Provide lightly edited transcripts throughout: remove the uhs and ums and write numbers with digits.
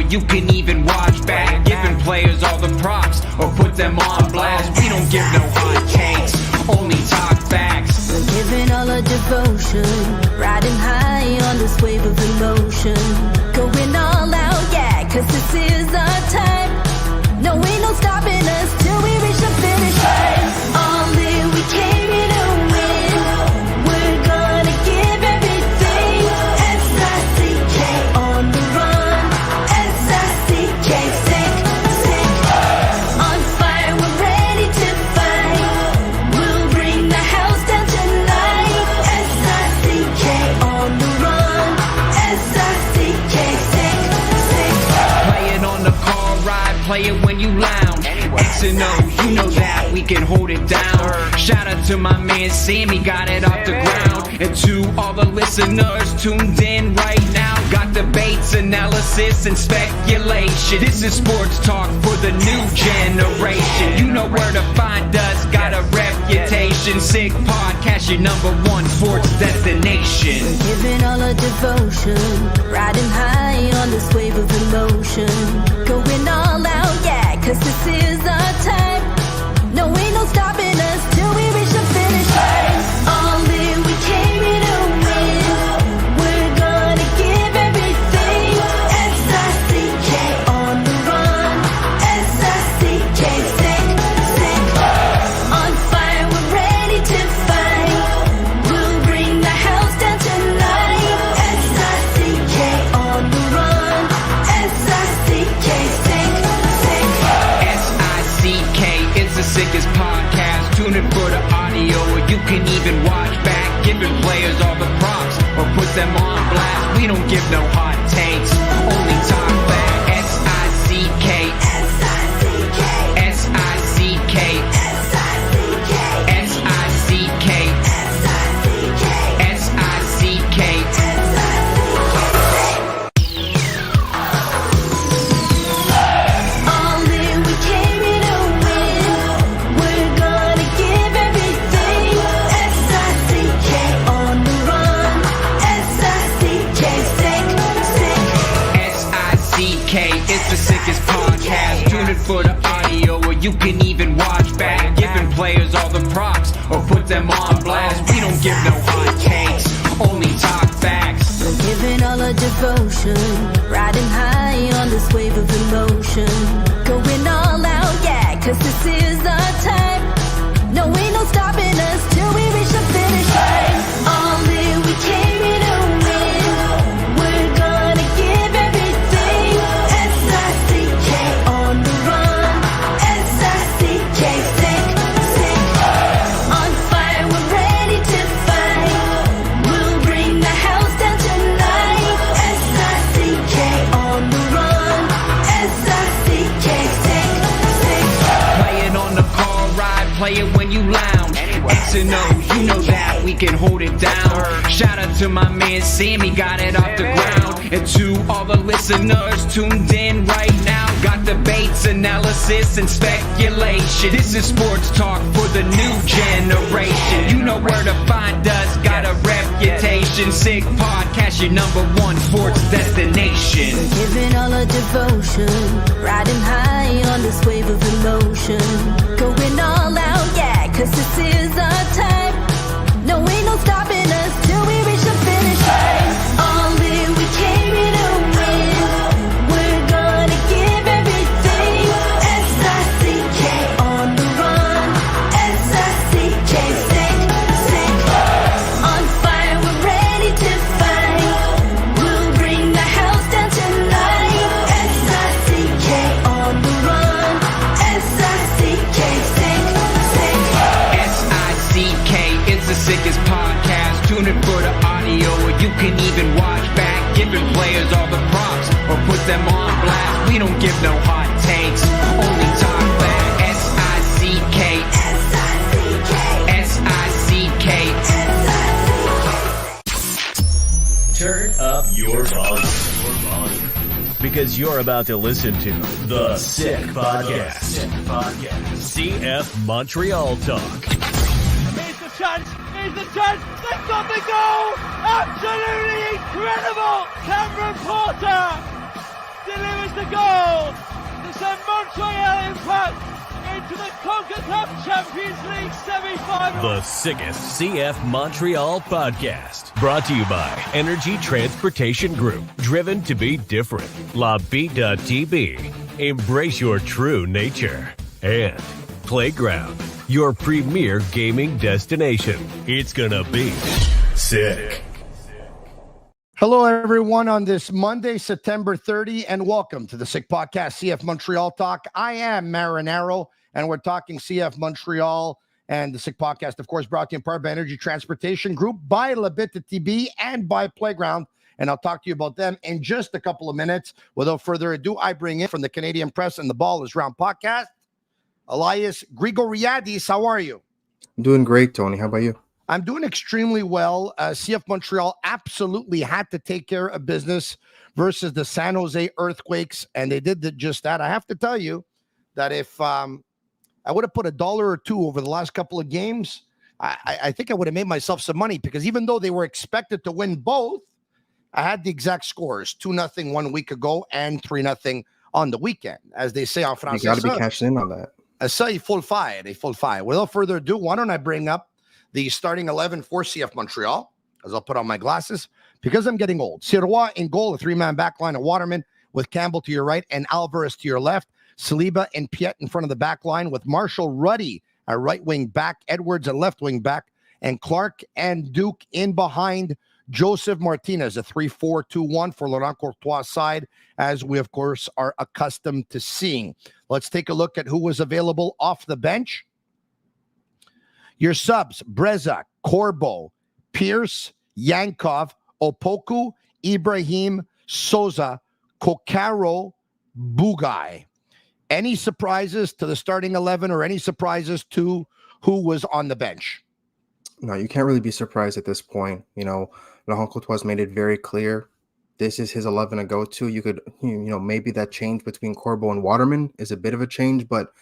you can even watch back. Giving players all the props or put them on blast. We don't give no hot takes, only talk facts. We're giving all our devotion, riding high on this wave of emotion. Going all out, yeah, cause this is our time. No, ain't no stopping us till we reach the finish line. All in, we came here to win. We're gonna give everything. S-I-C-K on the run. S-I-C-K, sick, sick. On fire, we're ready to fight. We'll bring the house down tonight. S-I-C-K on the run. S-I-C-K, sick, sick. Play it on the car ride, play it when you lounge. X and O, you know that we can hold it down. Shout out to my man Sammy, got it off the ground. And to all the listeners tuned in right now, got debates, analysis, and speculation. This is sports talk for the new generation. You know where to find us, got a reputation. Sick podcast, your #1 sports destination. Giving all our devotion, riding high on this wave of emotion. Going all out, yeah, cause this is our time. No, ain't no stopping us till we reach the finish line. All in, we came here to win. We're gonna give everything. S-I-C-K on the run. S-I-C-K, sick, sick. On fire, we're ready to fight. We'll bring the house down tonight. S-I-C-K on the run. S-I-C-K, sick, sick. S-I-C-K is the sickest podcast. Tune in for the audio, or you can even watch back. Giving players all the props or put them on blast. We don't give no hot takes, only talk back. S-I-C-K, S-I-C-K, S-I-C-K, S-I-C-K, S-I-C-K, S-I-C-K, S-I-C-K. All in, we came here to win. We're gonna give everything. S-I-C-K on the run. S-I-C-K, sick, sick. S-I-C-K is the sickest podcast. Tune in for the audio, or you can even watch back. Giving players all the props or put them on blast. We don't give no hot takes, only talk facts. We're giving all our devotion, riding high on this wave of emotion. Going all out, yeah, cause this is our time. No, ain't no stopping us till we reach the finish line. All in, we came here to win. We're gonna give everything. S-I-C-K on the run. S-I-C-K, sick, sick. On fire, we're ready to fight. We'll bring the house down tonight. S-I-C-K on the run. S-I-C-K, sick, sick. Play it on the car ride, play it when you lounge. X and O, you know that we can hold it down. Shout out to my man Sammy, got it off the ground. And to all the listeners tuned in right now, got debates, analysis, and speculation. This is sports talk for the new generation. You know where to find us, got a reputation. Sick podcast, your #1 sports destination. Giving all our devotion, riding high on this wave of emotion. Going all out, yeah, cause this is our time. No, ain't no stopping us till we reach the finish line. All in, we came here to win. We're gonna give everything. S-I-C-K on the run. S-I-C-K, sick, sick. On fire, we're ready to fight. We'll bring the house down tonight. S-I-C-K on the run. S-I-C-K, sick, sick. S-I-C-K is the sickest podcast. Tune in for the audio, or you can even watch back. Giving players all the props or put them on blast. We don't give no hot takes, only talk back. S-I-C-K, S-I-C-K, S-I-C-K. Turn up your volume. Because you're about to listen to The Sick Podcast. CF Montreal Talk. Here's the chance. They've got the goal. Absolutely incredible. Cameron Porter delivers the goal to send Montreal Impact into the CONCACAF Champions League semi-final. The sickest CF Montreal podcast. Brought to you by Energy Transportation Group. Driven to be different. La Vida Tibi. Embrace your true nature. And Playground, your premier gaming destination. It's gonna be sick. Hello, everyone, on this Monday, September 30, and welcome to the Sick Podcast, CF Montreal Talk. I am Marinaro, and we're talking CF Montreal and the Sick Podcast, of course, brought to you in part by Energy Transportation Group, by Bittt Tibi, and by Playground. And I'll talk to you about them in just a couple of minutes. Without further ado, I bring in from the Canadian Press and the Ball is Round podcast, Elias Grigoriadis. How are you? I'm doing great, Tony. How about you? I'm doing extremely well. CF Montreal absolutely had to take care of business versus the San Jose Earthquakes, and they did just that. I have to tell you that if I would have put $1 or $2 over the last couple of games, I think I would have made myself some money, because even though they were expected to win both, I had the exact scores, 2-0 1 week ago and 3-0 on the weekend. As they say en français. You got to be cashing in on that. Ça, il faut le faire. Il faut le faire. Without further ado, why don't I bring up the starting 11 for CF Montreal, as I'll put on my glasses, because I'm getting old. Sirois in goal, a three-man backline of Waterman with Campbell to your right and Alvarez to your left. Saliba and Piet in front of the back line with Marshall Ruddy, a right wing back, Edwards a left wing back, and Clark and Duke in behind Josef Martínez, a 3-4-2-1 for Laurent Courtois' side, as we, of course, are accustomed to seeing. Let's take a look at who was available off the bench. Your subs: Breza, Corbo, Pierce, Yankov, Opoku, Ibrahim, Souza, Kokaro, Bugai. Any surprises to the starting 11 or any surprises to who was on the bench? No, you can't really be surprised at this point. You know, Laurent Courtois made it very clear. This is his 11 to go to. You could, maybe that change between Corbo and Waterman is a bit of a change, but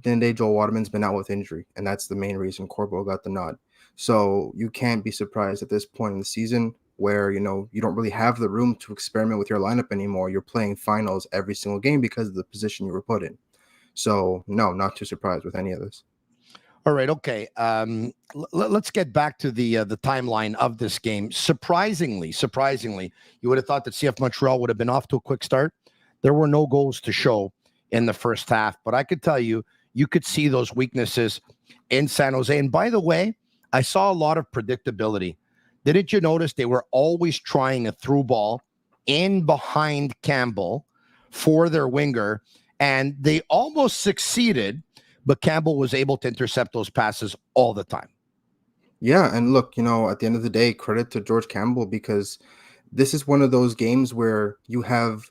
then Joel Waterman's been out with injury, and that's the main reason Corbo got the nod. So you can't be surprised at this point in the season where, you don't really have the room to experiment with your lineup anymore. You're playing finals every single game because of the position you were put in. So, no, not too surprised with any of this. All right, okay. Let's get back to the timeline of this game. Surprisingly, you would have thought that CF Montreal would have been off to a quick start. There were no goals to show in the first half, but I could tell you, you could see those weaknesses in San Jose. And by the way, I saw a lot of predictability. Didn't you notice they were always trying a through ball in behind Campbell for their winger, and they almost succeeded, but Campbell was able to intercept those passes all the time. Yeah, and look, at the end of the day, credit to George Campbell, because this is one of those games where you have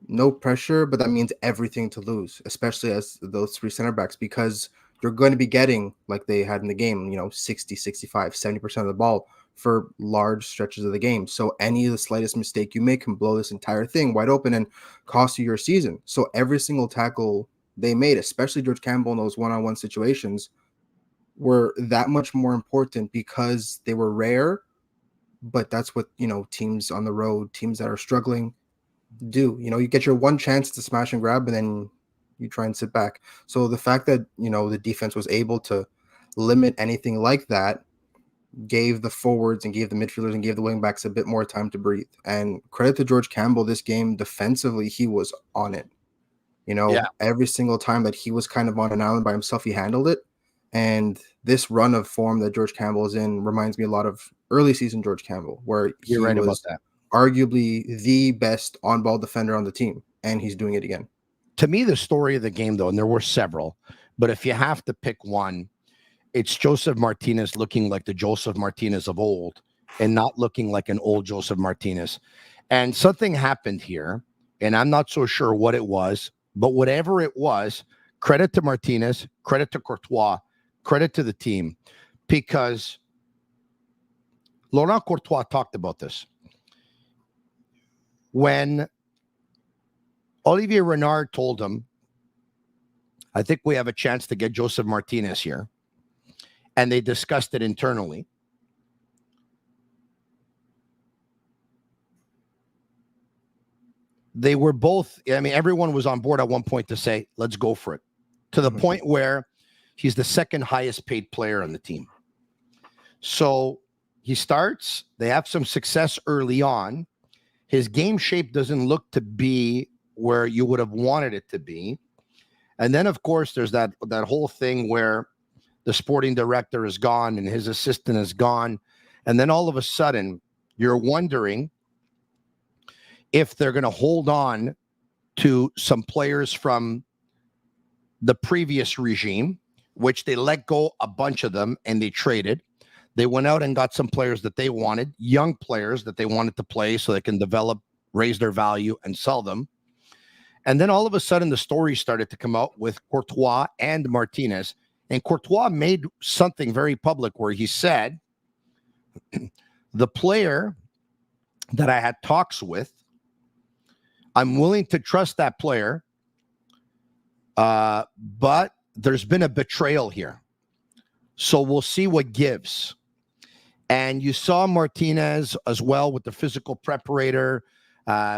no pressure, but that means everything to lose, especially as those three center backs, because you're going to be getting, like they had in the game, 60, 65, 70% of the ball for large stretches of the game. So any of the slightest mistake you make can blow this entire thing wide open and cost you your season. So every single tackle they made, especially George Campbell in those one-on-one situations, were that much more important because they were rare. But that's what, teams on the road, teams that are struggling, do. You get your one chance to smash and grab, and then you try and sit back. So the fact that the defense was able to limit anything like that gave the forwards and gave the midfielders and gave the wing backs a bit more time to breathe. And credit to George Campbell, this game defensively, he was on it. Every single time that he was kind of on an island by himself, he handled it. And this run of form that George Campbell is in reminds me a lot of early season George Campbell, where you're right about that. Arguably the best on-ball defender on the team, and he's doing it again. To me, the story of the game, though, and there were several, but if you have to pick one, it's Josef Martínez looking like the Josef Martínez of old and not looking like an old Josef Martínez. And something happened here, and I'm not so sure what it was, but whatever it was, credit to Martínez, credit to Courtois, credit to the team, because Laurent Courtois talked about this. When Olivier Renard told him, I think we have a chance to get Josef Martínez here, and they discussed it internally, they were both, I mean, everyone was on board at one point to say, let's go for it, to the point where he's the second highest paid player on the team. So he starts, they have some success early on. His game shape doesn't look to be where you would have wanted it to be. And then, of course, there's that whole thing where the sporting director is gone and his assistant is gone. And then all of a sudden, you're wondering if they're going to hold on to some players from the previous regime, which they let go a bunch of them and they traded. They went out and got some players that they wanted, young players that they wanted to play so they can develop, raise their value, and sell them. And then all of a sudden, the story started to come out with Courtois and Martinez. And Courtois made something very public where he said, the player that I had talks with, I'm willing to trust that player, but there's been a betrayal here. So we'll see what gives. And you saw Martinez as well with the physical preparator,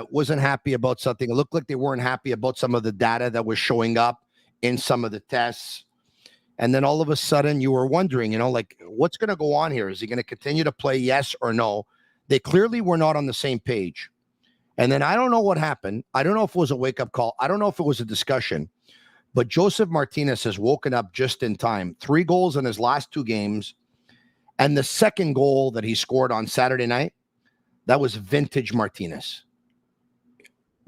wasn't happy about something. It looked like they weren't happy about some of the data that was showing up in some of the tests. And then all of a sudden you were wondering, like, what's going to go on here? Is he going to continue to play, yes or no? They clearly were not on the same page. And then I don't know what happened. I don't know if it was a wake-up call. I don't know if it was a discussion. But Josef Martínez has woken up just in time. 3 goals in his last 2 games. And the second goal that he scored on Saturday night, that was vintage Martínez.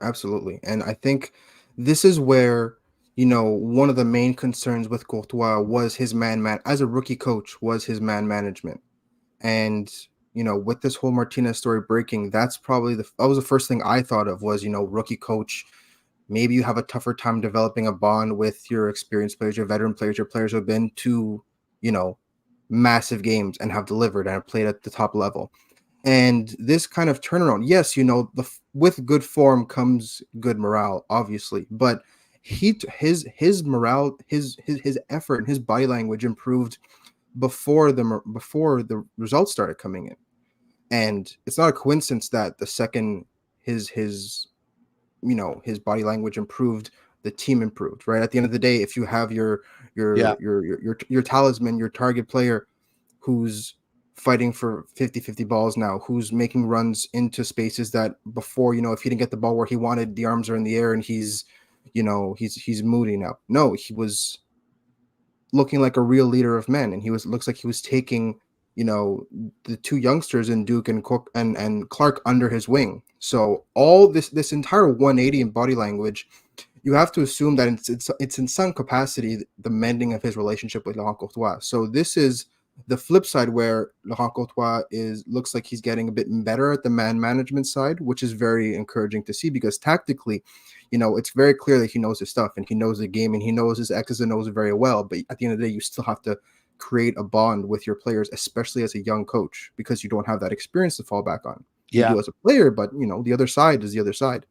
Absolutely. And I think this is where, one of the main concerns with Courtois was his as a rookie coach, was his man management. And, with this whole Martínez story breaking, that's probably that was the first thing I thought of was, rookie coach. Maybe you have a tougher time developing a bond with your experienced players, your veteran players, your players who have been to, massive games and have delivered and have played at the top level. And this kind of turnaround, yes, with good form comes good morale, obviously, but his morale, his effort and his body language improved before the results started coming in. And it's not a coincidence that the second his body language improved, the team improved, right? At the end of the day, if you have your talisman, your target player who's fighting for 50-50 balls now, who's making runs into spaces that before, if he didn't get the ball where he wanted, the arms are in the air and he's moody now. No, he was looking like a real leader of men, and looks like he was taking, the 2 youngsters in Duke and Cook and Clark under his wing. So all this entire 180 in body language, you have to assume that it's in some capacity the mending of his relationship with Laurent Courtois. So this is the flip side where Laurent Courtois looks like he's getting a bit better at the man management side, which is very encouraging to see because tactically, it's very clear that he knows his stuff and he knows the game and he knows his X's and O's very well. But at the end of the day, you still have to create a bond with your players, especially as a young coach, because you don't have that experience to fall back on. You do as a player, but the other side is the other side.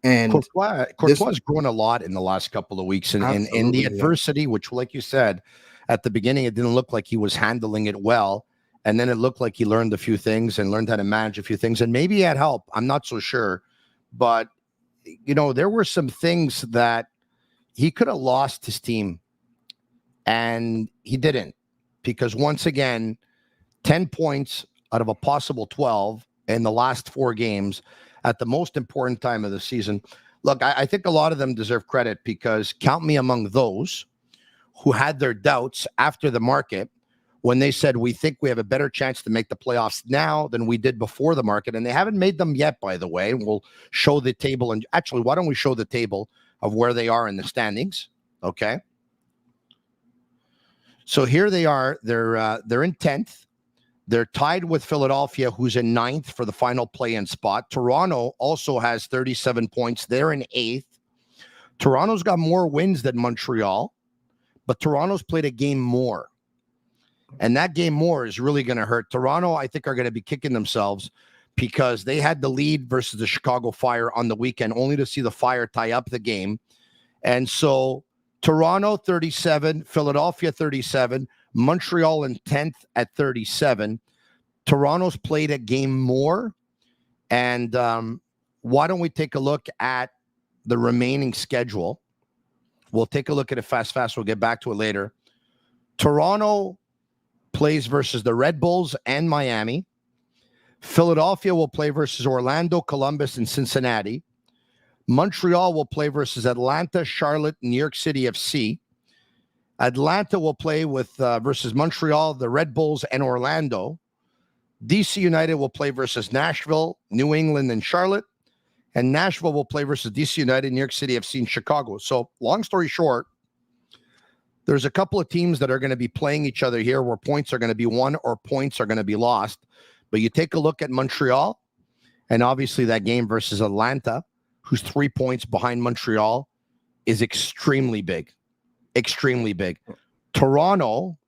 And Courtois has grown a lot in the last couple of weeks, and in the adversity, which, like you said, at the beginning, it didn't look like he was handling it well. And then it looked like he learned a few things and learned how to manage a few things. And maybe he had help. I'm not so sure. But, there were some things that he could have lost his team. And he didn't. Because once again, 10 points out of a possible 12 in the last 4 games at the most important time of the season. Look, I think a lot of them deserve credit because count me among those who had their doubts after the market when they said, we think we have a better chance to make the playoffs now than we did before the market. And they haven't made them yet, by the way. We'll show the table. And actually, why don't we show the table of where they are in the standings? Okay. So here they are. They're in 10th. They're tied with Philadelphia, who's in 9th for the final play-in spot. Toronto also has 37 points. They're in 8th. Toronto's got more wins than Montreal, but Toronto's played a game more. And that game more is really going to hurt. Toronto, I think, are going to be kicking themselves because they had the lead versus the Chicago Fire on the weekend, only to see the Fire tie up the game. And so Toronto 37, Philadelphia 37, Montreal in 10th at 37. Toronto's played a game more. And why don't we take a look at the remaining schedule? We'll take a look at it fast. We'll get back to it later. Toronto plays versus the Red Bulls and Miami. Philadelphia will play versus Orlando, Columbus, and Cincinnati. Montreal will play versus Atlanta, Charlotte, New York City FC. Atlanta will play with versus Montreal, the Red Bulls, and Orlando. DC United will play versus Nashville, New England, and Charlotte. And Nashville will play versus DC United, New York City FC, and Chicago. So long story short, there's a couple of teams that are going to be playing each other here where points are going to be won or points are going to be lost. But you take a look at Montreal, and obviously that game versus Atlanta, who's 3 points behind Montreal, is extremely big. Extremely big. Toronto,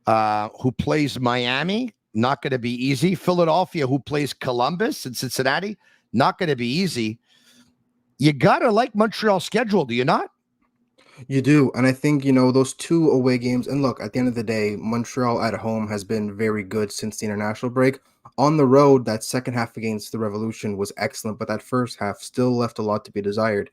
who plays Miami, not going to be easy. Philadelphia, who plays Columbus and Cincinnati, not going to be easy. You got to like Montreal's schedule, do you not? You do. And I think, those 2 away games, and look, at the end of the day, Montreal at home has been very good since the international break. On the road, that second half against the Revolution was excellent, but that first half still left a lot to be desired.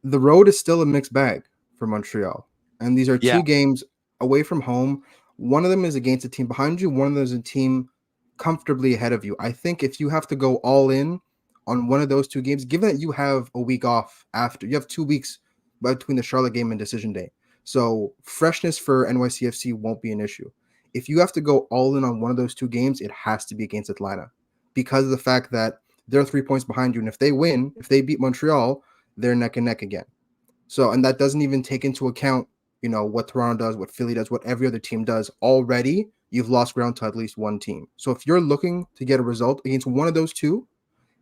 The road is still a mixed bag for Montreal. And these are 2 games away from home. One of them is against a team behind you. One of them is a team comfortably ahead of you. I think if you have to go all in on one of those 2 games, given that you have a week off after, you have 2 weeks between the Charlotte game and decision day. So freshness for NYCFC won't be an issue. If you have to go all in on one of those 2 games, it has to be against Atlanta because of the fact that they're 3 points behind you. And if they win, if they beat Montreal, they're neck and neck again. So, and that doesn't even take into account, what Toronto does, what Philly does, what every other team does. Already, you've lost ground to at least one team. So if you're looking to get a result against one of those 2,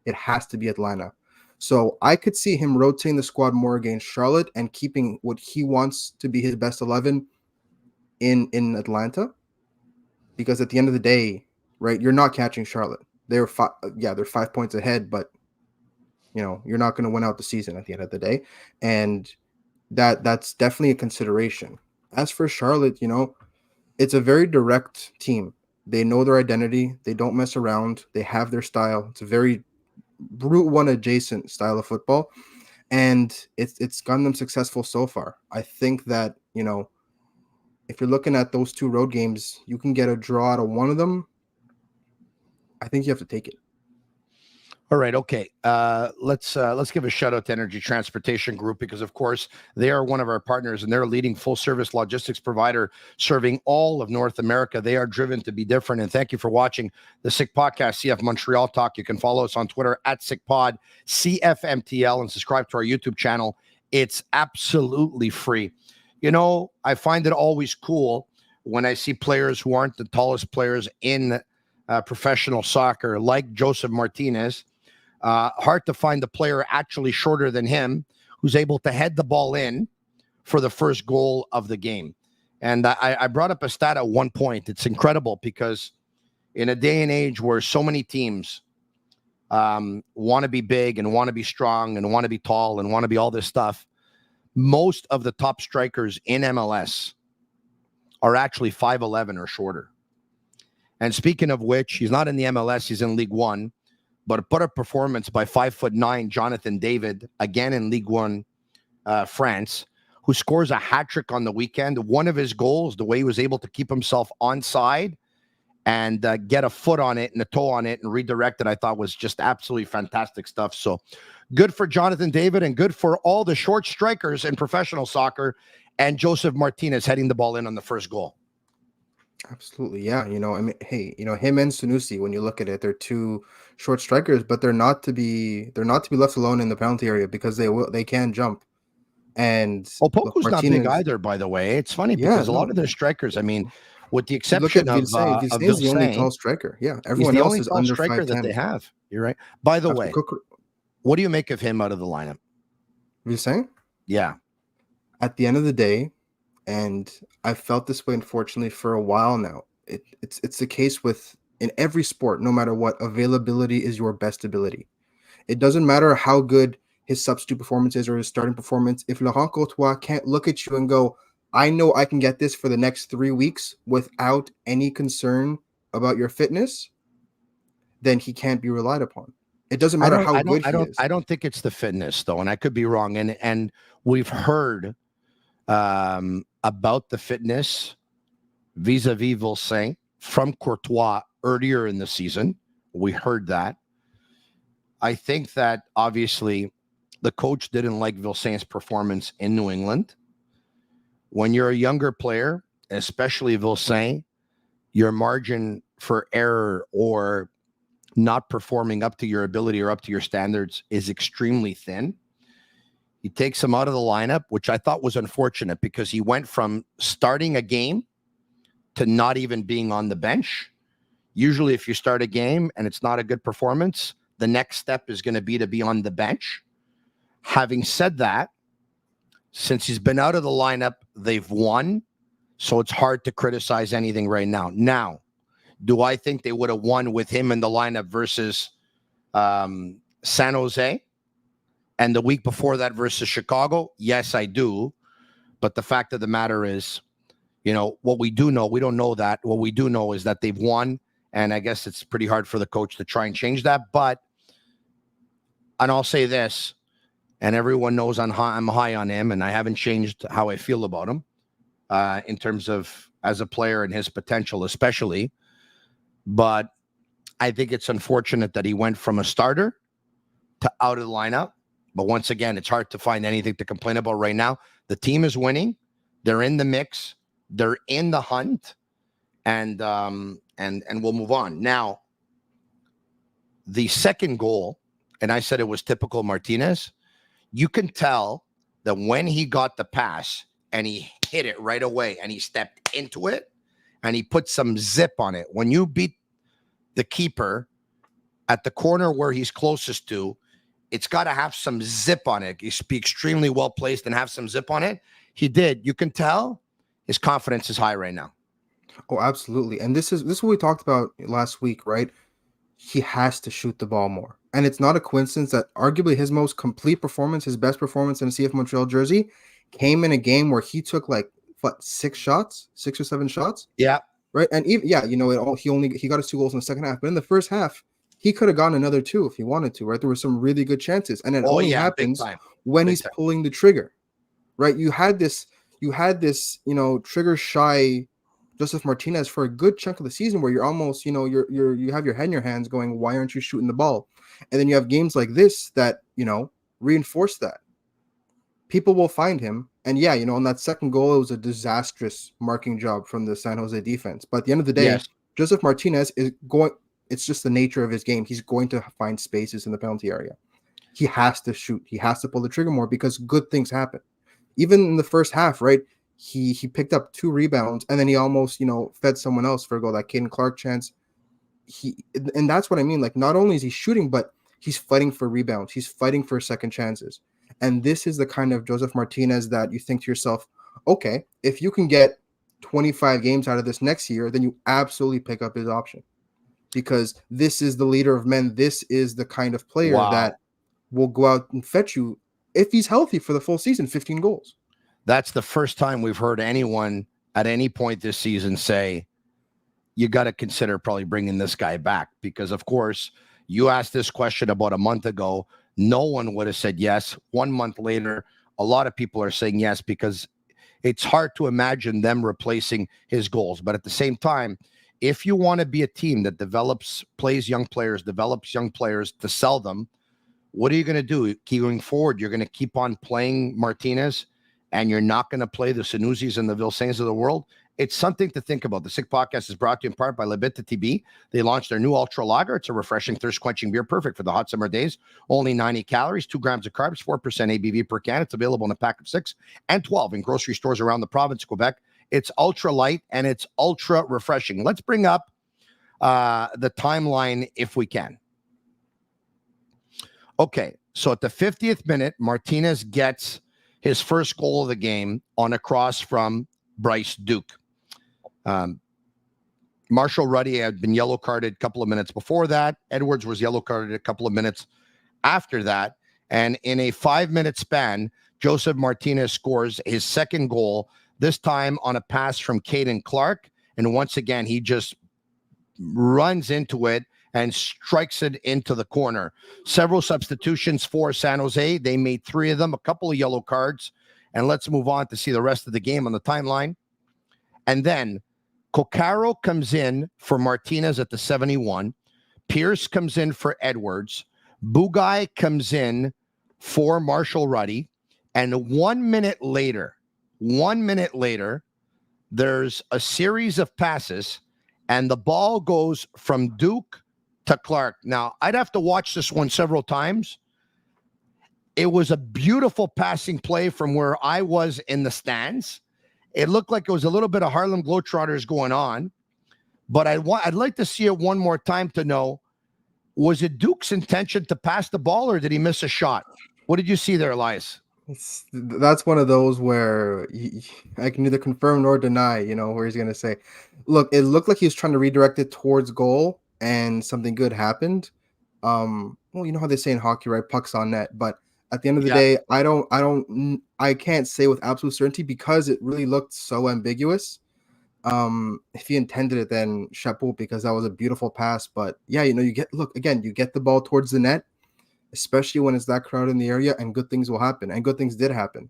it has to be Atlanta. So I could see him rotating the squad more against Charlotte and keeping what he wants to be his best 11 in Atlanta. Because at the end of the day, right, you're not catching Charlotte. They're 5 points ahead, but you're not going to win out the season at the end of the day. And that's definitely a consideration. As for Charlotte, it's a very direct team. They know their identity. They don't mess around. They have their style. It's a very Brewed 1 adjacent style of football, and it's gotten them successful so far. I think that if you're looking at those 2 road games, you can get a draw out of one of them. I think you have to take it. All right, okay. Let's give a shout out to Energy Transportation Group because, of course, they are one of our partners and they're a leading full-service logistics provider serving all of North America. They are driven to be different. And thank you for watching the Sick Podcast, CF Montreal Talk. You can follow us on Twitter at SickPod, CFMTL, and subscribe to our YouTube channel. It's absolutely free. I find it always cool when I see players who aren't the tallest players in professional soccer, like Josef Martínez. Hard to find a player actually shorter than him who's able to head the ball in for the first goal of the game. And I brought up a stat at one point. It's incredible because in a day and age where so many teams want to be big and want to be strong and want to be tall and want to be all this stuff, most of the top strikers in MLS are actually 5'11" or shorter. And speaking of which, he's not in the MLS, he's in League One. But put a performance by 5'9" Jonathan David, again in Ligue 1 France, who scores a hat trick on the weekend. One of his goals, the way he was able to keep himself onside and get a foot on it and a toe on it and redirect it, I thought was just absolutely fantastic stuff. So good for Jonathan David and good for all the short strikers in professional soccer and Josef Martínez heading the ball in on the first goal. Absolutely, yeah. Hey, him and Sanusi, when you look at it, they're 2 short strikers, but they're not to be left alone in the penalty area because they can jump. And Poku's not big either, by the way. It's funny because a lot of their strikers, with the exception of Vilsain is the only tall striker. Yeah, everyone else is under 5'10" that they have. You're right. By the way, what do you make of him out of the lineup? Vilsain? Yeah. At the end of the day, and I've felt this way, unfortunately, for a while now. It's the case in every sport, no matter what, availability is your best ability. It doesn't matter how good his substitute performance is or his starting performance. If Laurent Courtois can't look at you and go, I know I can get this for the next 3 weeks without any concern about your fitness, then he can't be relied upon. It doesn't matter how good he is. I don't think it's the fitness though, and I could be wrong. And we've heard about the fitness vis-a-vis Vilsaint from Courtois earlier in the season. We heard that. I think that obviously the coach didn't like Vilsaint's performance in New England. When you're a younger player, especially Vilsaint, your margin for error or not performing up to your ability or up to your standards is extremely thin. He takes him out of the lineup, which I thought was unfortunate because he went from starting a game to not even being on the bench. Usually if you start a game and it's not a good performance, the next step is going to be on the bench. Having said that, since he's been out of the lineup, they've won. So it's hard to criticize anything right now. Now, do I think they would have won with him in the lineup versus San Jose and the week before that versus Chicago? Yes, I do. But the fact of the matter is, what we do know, we don't know that. What we do know is that they've won. And I guess it's pretty hard for the coach to try and change that. And I'll say this, and everyone knows I'm high on him, and I haven't changed how I feel about him in terms of as a player and his potential, especially. But I think it's unfortunate that he went from a starter to out of the lineup. But once again, it's hard to find anything to complain about right now. The team is winning. They're in the mix. They're in the hunt. And we'll move on. Now, the second goal, and I said it was typical Martinez, you can tell that when he got the pass and he hit it right away and he stepped into it and he put some zip on it. When you beat the keeper at the corner where he's closest to, it's got to have some zip on it. You be extremely well placed and have some zip on it. He did. You can tell his confidence is high right now. Oh, absolutely. And this is what we talked about last week, right? He has to shoot the ball more. And it's not a coincidence that arguably his most complete performance, his best performance in a CF Montreal jersey, came in a game where he took 6 or 7 shots. Yeah. Right. And even, he got his 2 goals in the second half. But in the first half, he could have gotten another 2 if he wanted to, right? There were some really good chances. And it only happens when he's pulling the trigger. Right. You had this, trigger shy Josef Martínez for a good chunk of the season where you're almost, you have your head in your hands going, why aren't you shooting the ball? And then you have games like this that, reinforce that. People will find him. And on that second goal, it was a disastrous marking job from the San Jose defense. But at the end of the day, Josef Martínez is going, it's just the nature of his game. He's going to find spaces in the penalty area. He has to shoot. He has to pull the trigger more because good things happen. Even in the first half, right? He picked up 2 rebounds and then he almost, fed someone else for a goal, that Caden Clark chance. And that's what I mean. Like, not only is he shooting, but he's fighting for rebounds. He's fighting for second chances. And this is the kind of Josef Martínez that you think to yourself, okay, if you can get 25 games out of this next year, then you absolutely pick up his option. Because this is the leader of men. This is the kind of player that will go out and fetch you, if he's healthy for the full season, 15 goals. That's the first time we've heard anyone at any point this season say, you got to consider probably bringing this guy back. Because, of course, you asked this question about a month ago. No one would have said yes. 1 month later, a lot of people are saying yes because it's hard to imagine them replacing his goals. But at the same time, if you want to be a team that plays young players, develops young players to sell them, what are you going to do? Going forward, you're going to keep on playing Martinez and you're not going to play the Sanuzis and the Vilsaints of the world? It's something to think about. The Sick Podcast is brought to you in part by Bittt Tibi. They launched their new Ultra Lager. It's a refreshing, thirst-quenching beer, perfect for the hot summer days. Only 90 calories, 2 grams of carbs, 4% ABV per can. It's available in a pack of 6 and 12 in grocery stores around the province of Quebec. It's ultra light and it's ultra refreshing. Let's bring up the timeline if we can. Okay, so at the 50th minute, Martinez gets his first goal of the game on a cross from Bryce Duke. Marshall Ruddy had been yellow carded a couple of minutes before that. Edwards was yellow carded a couple of minutes after that. And in a 5-minute span, Josef Martínez scores his second goal, this time on a pass from Caden Clark. And once again, he just runs into it and strikes it into the corner. Several substitutions for San Jose. They made 3 of them, a couple of yellow cards. And let's move on to see the rest of the game on the timeline. And then Coccaro comes in for Martinez at the 71. Pierce comes in for Edwards. Bugai comes in for Marshall Ruddy. And 1 minute later, there's a series of passes, and the ball goes from Duke to Clark. Now, I'd have to watch this one several times. It was a beautiful passing play from where I was in the stands. It looked like it was a little bit of Harlem Globetrotters going on, but I'd like to see it one more time to know, was it Duke's intention to pass the ball, or did he miss a shot? What did you see there, Elias? That's one of those where I can neither confirm nor deny, where he's going to say, look, it looked like he was trying to redirect it towards goal and something good happened. Well, you know how they say in hockey, right? Pucks on net. But at the end of the day, I can't say with absolute certainty because it really looked so ambiguous. If he intended it, then chapeau, because that was a beautiful pass. But yeah, you get the ball towards the net, especially when it's that crowded in the area, and good things will happen. And good things did happen.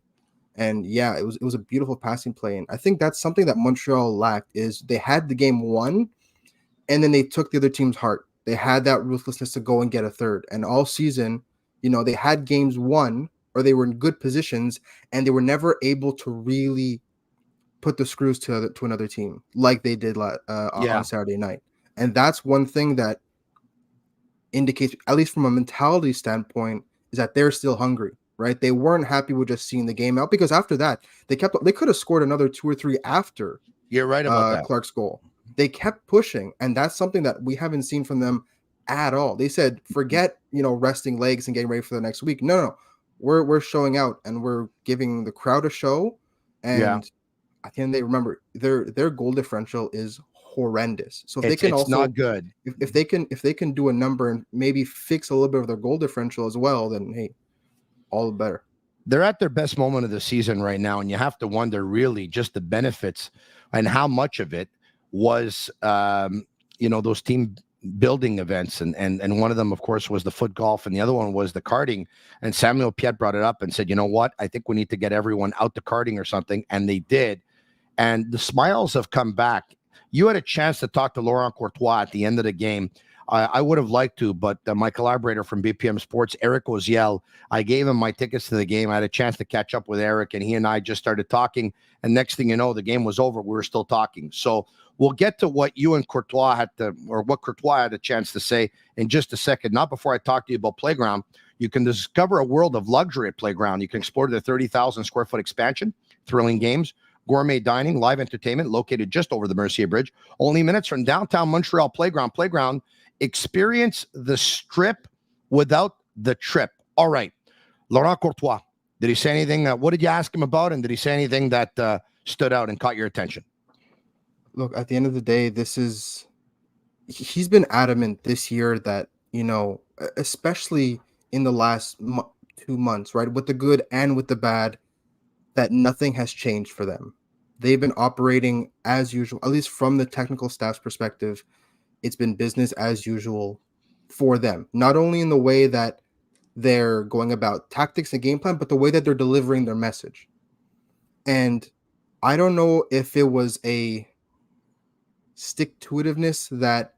And yeah, it was a beautiful passing play. And I think that's something that Montreal lacked, is they had the game won, and then they took the other team's heart. They had that ruthlessness to go and get a third. And all season, they had games won, or they were in good positions, and they were never able to really put the screws to another team like they did on Saturday night. And that's one thing that indicates, at least from a mentality standpoint, is that they're still hungry, right? They weren't happy with just seeing the game out, because after that, they could have scored another 2 or 3 after. You're right about that. Clark's goal. They kept pushing, and that's something that we haven't seen from them at all. They said, forget, resting legs and getting ready for the next week. No. We're showing out, and we're giving the crowd a show. And at the end, they remember their goal differential is horrendous. So if it's not good. If they can do a number and maybe fix a little bit of their goal differential as well, then hey, all the better. They're at their best moment of the season right now, and you have to wonder really just the benefits and how much of it was those team building events, and one of them, of course, was the foot golf, and the other one was the karting. And Samuel Piet brought it up and said, you know what, I think we need to get everyone out to karting or something, and they did. And the smiles have come back. You had a chance to talk to Laurent Courtois at the end of the game. I would have liked to, but my collaborator from BPM Sports, Eric Oziel, I gave him my tickets to the game. I had a chance to catch up with Eric, and he and I just started talking. And next thing you know, the game was over. We were still talking. So we'll get to what you and Courtois what Courtois had a chance to say in just a second. Not before I talk to you about Playground. You can discover a world of luxury at Playground. You can explore the 30,000 square foot expansion, thrilling games, gourmet dining, live entertainment, located just over the Mercier Bridge, only minutes from downtown Montreal. Playground. Experience the strip without the trip. All right. Laurent Courtois, did he say anything? What did you ask him about? And did he say anything that stood out and caught your attention? Look, at the end of the day, he's been adamant this year that, especially in the last 2 months, right, with the good and with the bad, that nothing has changed for them. They've been operating as usual, at least from the technical staff's perspective. It's been business as usual for them, not only in the way that they're going about tactics and game plan, but the way that they're delivering their message. And I don't know if it was a stick-to-itiveness that,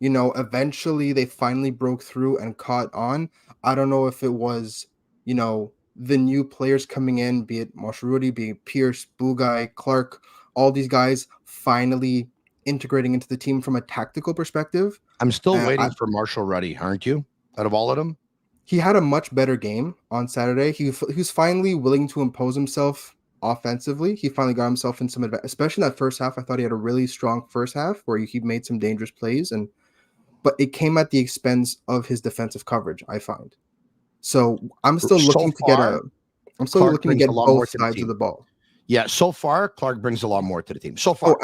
eventually they finally broke through and caught on. I don't know if it was, the new players coming in, be it Marshall Ruddy, be it Pierce, Bugai, Clark, all these guys finally integrating into the team from a tactical perspective. I'm still waiting for Marshall Ruddy, aren't you? Out of all of them? He had a much better game on Saturday. He was finally willing to impose himself offensively. He finally got himself in some advantage, especially in that first half. I thought he had a really strong first half where he made some dangerous plays, but it came at the expense of his defensive coverage, I find. So I'm still looking to get both sides of the ball. Yeah, so far Clark brings a lot more to the team. So far,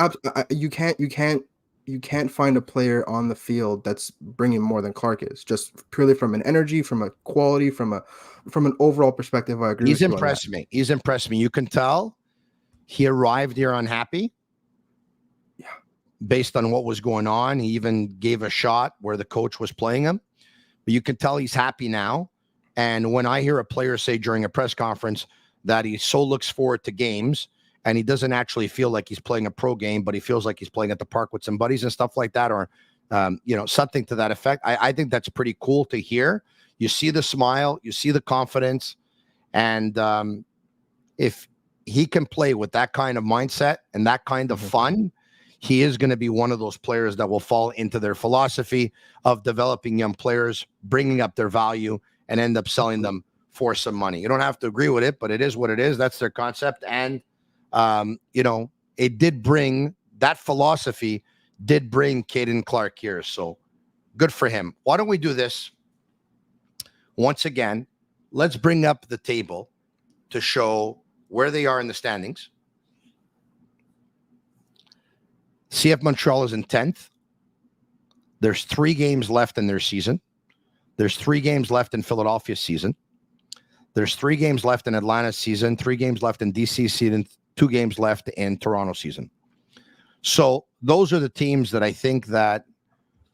you can't find a player on the field that's bringing more than Clark is. Just purely from an energy, from a quality, from an overall perspective. I agree. He's impressed me. He's impressed me. You can tell he arrived here unhappy. Yeah, based on what was going on. He even gave a shot where the coach was playing him. But you can tell he's happy now. And when I hear a player say during a press conference that he so looks forward to games and he doesn't actually feel like he's playing a pro game, but he feels like he's playing at the park with some buddies and stuff like that, or something to that effect, I think that's pretty cool to hear. You see the smile, you see the confidence, and if he can play with that kind of mindset and that kind of fun, he is going to be one of those players that will fall into their philosophy of developing young players, bringing up their value, and end up selling them for some money. You don't have to agree with it, but it is what it is. That's their concept. And, it did bring that philosophy, did bring Caden Clark here. So good for him. Why don't we do this? Once again, let's bring up the table to show where they are in the standings. CF Montreal is in 10th. There's 3 games left in their season. There's 3 games left in Philadelphia's season. There's 3 games left in Atlanta's season, 3 games left in DC season, 2 games left in Toronto season. So those are the teams that I think that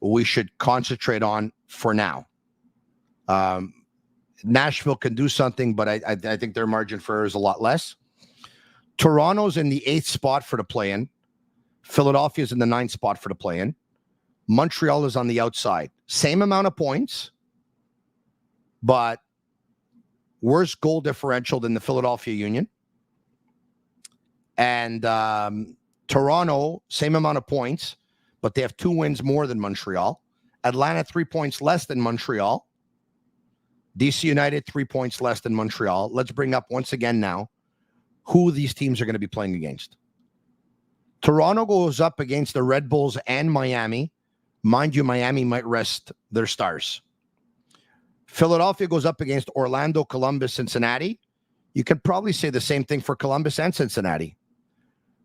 we should concentrate on for now. Nashville can do something, but I think their margin for error is a lot less. Toronto's in the 8th spot for the play-in. Philadelphia's in the 9th spot for the play-in. Montreal is on the outside. Same amount of points, but worse goal differential than the Philadelphia Union. And Toronto, same amount of points, but they have 2 wins more than Montreal. Atlanta, 3 points less than Montreal. DC United, 3 points less than Montreal. Let's bring up once again now who these teams are going to be playing against. Toronto goes up against the Red Bulls and Miami. Mind you, Miami might rest their stars. Philadelphia goes up against Orlando, Columbus, Cincinnati. You could probably say the same thing for Columbus and Cincinnati.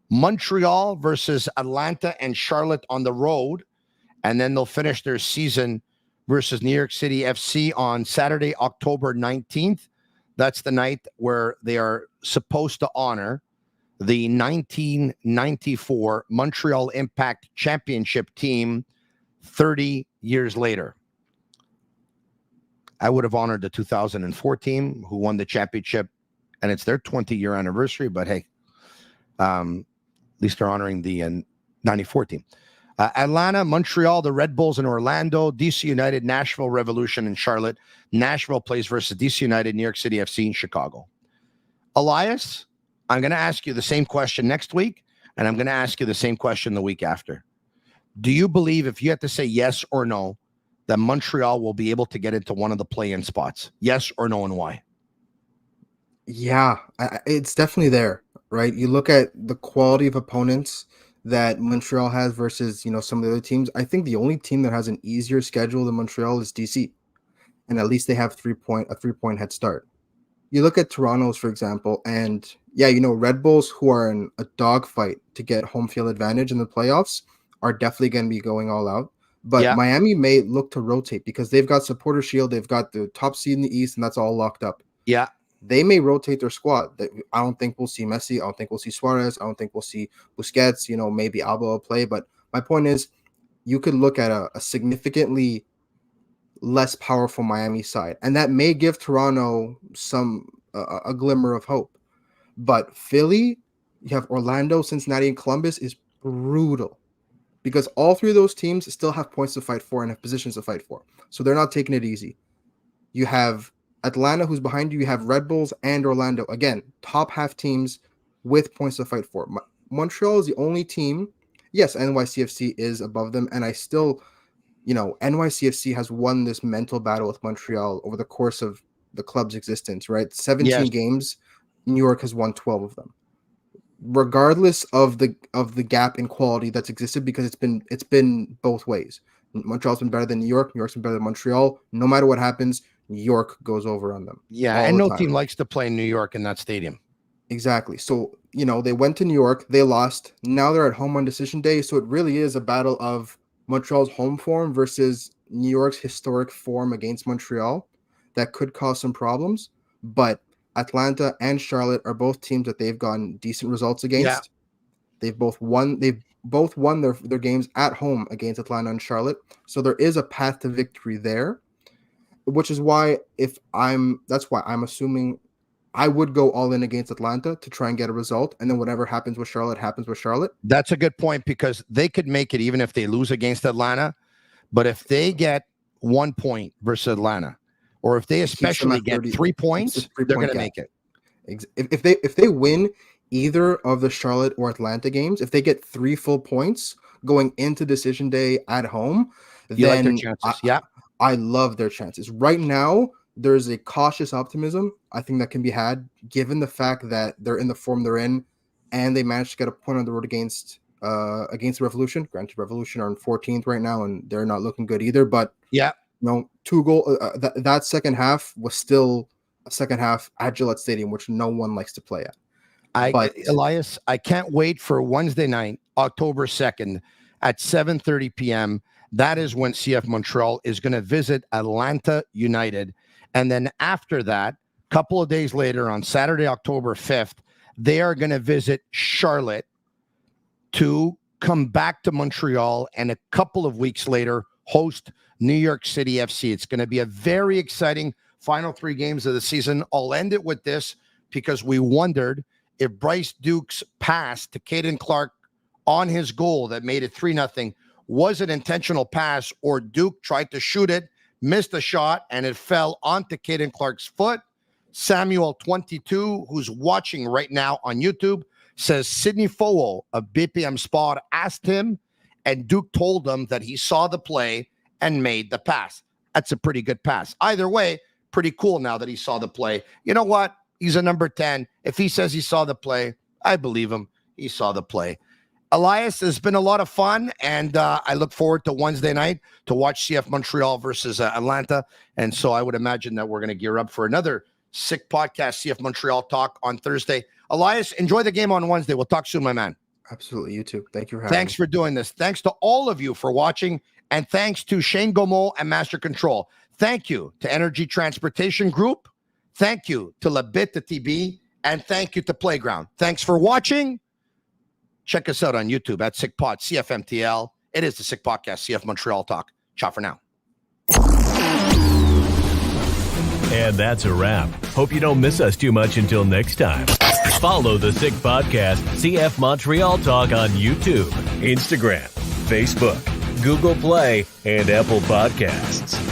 Montreal versus Atlanta and Charlotte on the road. And then they'll finish their season versus New York City FC on Saturday, October 19th. That's the night where they are supposed to honor the 1994 Montreal Impact Championship team 30 years later. I would have honored the 2004 team who won the championship, and it's their 20-year anniversary, but hey, at least they're honoring the 94 team. Atlanta, Montreal, the Red Bulls in Orlando, DC United, Nashville Revolution in Charlotte. Nashville plays versus DC United, New York City FC in Chicago. Elias, I'm going to ask you the same question next week, and I'm going to ask you the same question the week after. Do you believe, if you had to say yes or no, that Montreal will be able to get into one of the play-in spots? Yes or no, and why? Yeah, it's definitely there, right? You look at the quality of opponents that Montreal has versus, some of the other teams. I think the only team that has an easier schedule than Montreal is DC. And at least they have a 3-point head start. You look at Toronto's, for example, and Red Bulls, who are in a dogfight to get home field advantage in the playoffs, are definitely going to be going all out. But Miami may look to rotate because they've got Supporter Shield, they've got the top seed in the East, and that's all locked up. Yeah. They may rotate their squad. I don't think we'll see Messi. I don't think we'll see Suarez. I don't think we'll see Busquets. Maybe Alba will play. But my point is, you could look at a significantly less powerful Miami side, and that may give Toronto a glimmer of hope. But Philly, you have Orlando, Cincinnati, and Columbus is brutal because all 3 of those teams still have points to fight for and have positions to fight for. So they're not taking it easy. You have Atlanta, who's behind you. You have Red Bulls and Orlando. Again, top half teams with points to fight for. Montreal is the only team. Yes, NYCFC is above them. And I still, NYCFC has won this mental battle with Montreal over the course of the club's existence, right? 17 games. New York has won 12 of them. Regardless of the gap in quality that's existed, because it's been both ways. Montreal's been better than New York. New York's been better than Montreal. No matter what happens, New York goes over on them. Yeah, and no team likes to play in New York in that stadium. Exactly. So, they went to New York, they lost. Now they're at home on decision day. So it really is a battle of Montreal's home form versus New York's historic form against Montreal that could cause some problems. But Atlanta and Charlotte are both teams that they've gotten decent results against. Yeah. They've both won. They've both won their games at home against Atlanta and Charlotte. So there is a path to victory there, which is why that's why I'm assuming I would go all in against Atlanta to try and get a result. And then whatever happens with Charlotte happens with Charlotte. That's a good point, because they could make it even if they lose against Atlanta. But if they get 1 point versus Atlanta, or if they especially get 3 points, they're going to make it. If they win either of the Charlotte or Atlanta games, if they get 3 full points going into decision day at home, You then like their chances. I love their chances. Right now, there's a cautious optimism I think that can be had given the fact that they're in the form they're in, and they managed to get a point on the road against the Revolution. Granted, Revolution are in 14th right now, and they're not looking good either. But 2 goal that second half was still a second half at Gillette Stadium, which no one likes to play at. Elias, I can't wait for Wednesday night, October 2nd at 7:30 p.m. That is when CF Montreal is going to visit Atlanta United. And then after that, a couple of days later on Saturday, October 5th, they are going to visit Charlotte to come back to Montreal, and a couple of weeks later host New York City FC. It's going to be a very exciting final 3 games of the season. I'll end it with this, because we wondered if Bryce Duke's pass to Caden Clark on his goal that made it 3-0 was an intentional pass, or Duke tried to shoot it, missed a shot, and it fell onto Caden Clark's foot. Samuel 22, who's watching right now on YouTube, says Sidney Fowo of BPM Sport asked him, and Duke told him that he saw the play and made the pass. That's a pretty good pass. Either way, pretty cool now that he saw the play. You know what? He's a number 10. If he says he saw the play, I believe him. He saw the play. Elias, has been a lot of fun, and I look forward to Wednesday night to watch CF Montreal versus Atlanta. And so I would imagine that we're going to gear up for another sick podcast, CF Montreal Talk, on Thursday. Elias, enjoy the game on Wednesday. We'll talk soon, my man. Absolutely. You too. Thank you for having me. Thanks for doing this. Thanks to all of you for watching, and thanks to Shane Gaumont and Master Control. Thank you to Energy Transportation Group. Thank you to Bittt, the Tibi, and thank you to Playground. Thanks for watching. Check us out on YouTube at SickPod, CFMTL. It is the Sick Podcast, CF Montreal Talk. Ciao for now. And that's a wrap. Hope you don't miss us too much until next time. Follow the Sick Podcast, CF Montreal Talk on YouTube, Instagram, Facebook, Google Play, and Apple Podcasts.